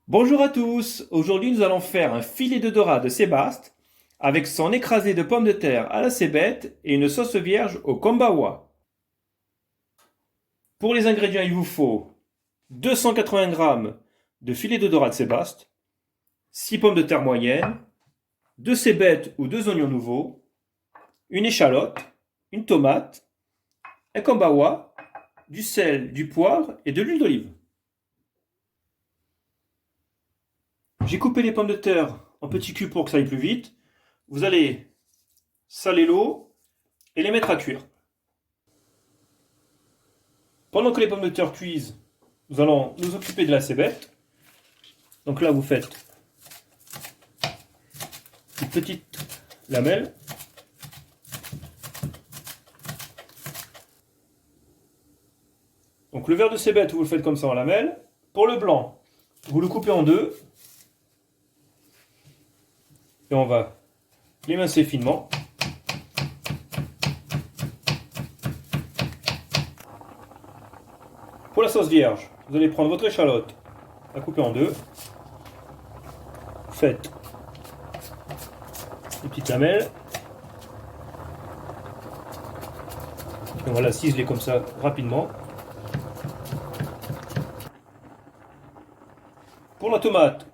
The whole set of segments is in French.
Bonjour à tous, aujourd'hui nous allons faire un filet de dorade sébaste avec son écrasé de pommes de terre à la cébette et une sauce vierge au kombawa. Pour les ingrédients, il vous faut 280 g de filet de dorade sébaste, 6 pommes de terre moyennes, 2 cébettes ou 2 oignons nouveaux, une échalote, une tomate, un kombawa, du sel, du poivre et de l'huile d'olive. J'ai coupé les pommes de terre en petits cubes pour que ça aille plus vite. Vous allez saler l'eau et les mettre à cuire. Pendant que les pommes de terre cuisent, nous allons nous occuper de la cébette. Donc là, vous faites une petite lamelle. Donc le verre de cébette, vous le faites comme ça en lamelle. Pour le blanc, vous le coupez en deux. Et on va l'émincer finement. Pour la sauce vierge, vous allez prendre votre échalote, la couper en deux. Faites des petites lamelles. Et on va la ciseler comme ça rapidement. Pour la tomate,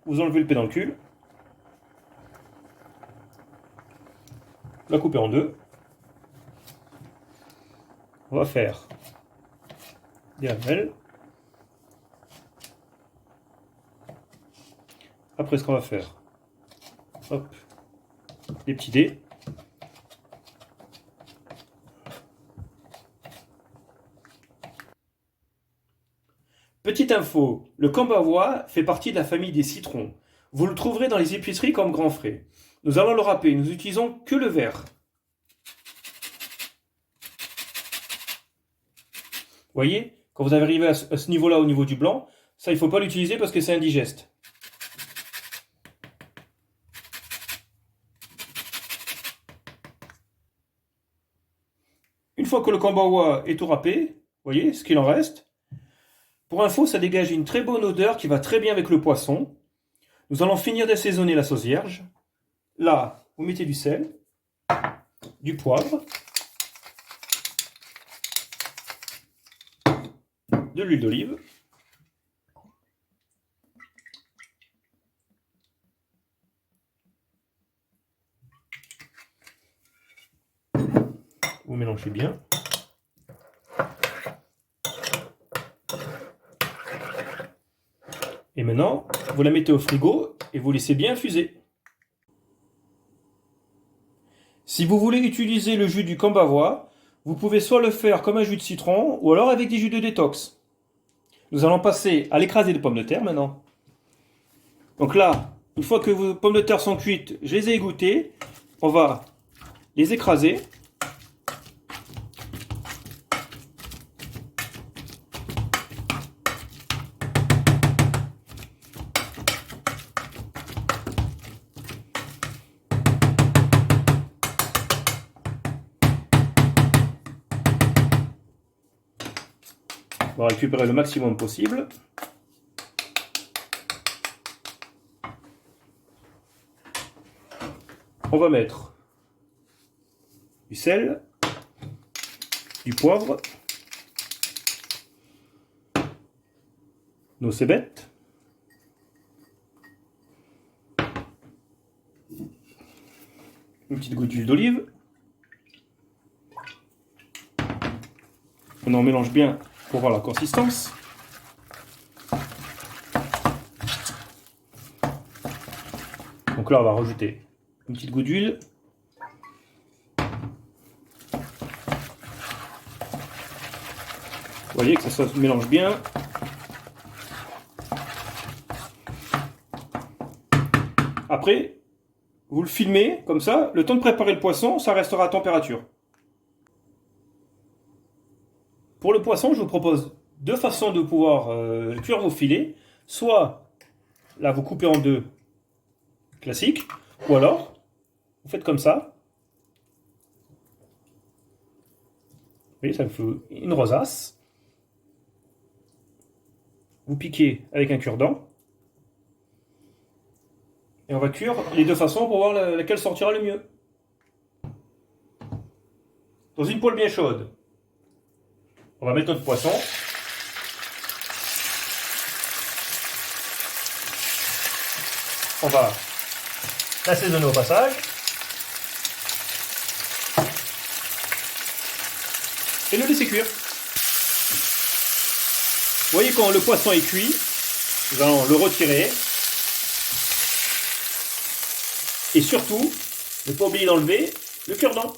vous enlevez le pédoncule. La couper en deux. On va faire des lamelles. Après, ce qu'on va faire, hop, des petits dés. Petite info, le kombawa fait partie de la famille des citrons. Vous le trouverez dans les épiceries comme grand frais. Nous allons le râper, nous n'utilisons que le vert. Voyez, quand vous arrivez à ce niveau-là, au niveau du blanc, ça il ne faut pas l'utiliser parce que c'est indigeste. Une fois que le kombawa est tout râpé, voyez ce qu'il en reste. Pour info, ça dégage une très bonne odeur qui va très bien avec le poisson. Nous allons finir d'assaisonner la sauce vierge. Là, vous mettez du sel, du poivre, de l'huile d'olive. Vous mélangez bien. Et maintenant, vous la mettez au frigo et vous laissez bien infuser. Si vous voulez utiliser le jus du kombawa, vous pouvez soit le faire comme un jus de citron ou alors avec des jus de détox. Nous allons passer à l'écrasé de pommes de terre maintenant. Donc là, une fois que vos pommes de terre sont cuites, je les ai égouttées. On va les écraser. On va récupérer le maximum possible. On va mettre du sel, du poivre, nos cébettes, une petite goutte d'huile d'olive. On en mélange bien pour voir la consistance. Donc là, on va rajouter une petite goutte d'huile. Vous voyez que ça se mélange bien. Après, vous le filmez comme ça. Le temps de préparer le poisson, ça restera à température. Pour le poisson, je vous propose deux façons de pouvoir cuire vos filets. Soit, là, vous coupez en deux, classique. Ou alors, vous faites comme ça. Vous voyez, ça vous fait une rosace. Vous piquez avec un cure-dent. Et on va cuire les deux façons pour voir laquelle sortira le mieux. Dans une poêle bien chaude, on va mettre notre poisson. On va l'assaisonner au passage. Et le laisser cuire. Vous voyez, quand le poisson est cuit, nous allons le retirer. Et surtout, ne pas oublier d'enlever le cure-dent.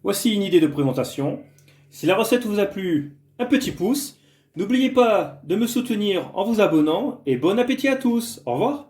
Voici une idée de présentation. Si la recette vous a plu, un petit pouce. N'oubliez pas de me soutenir en vous abonnant et bon appétit à tous. Au revoir.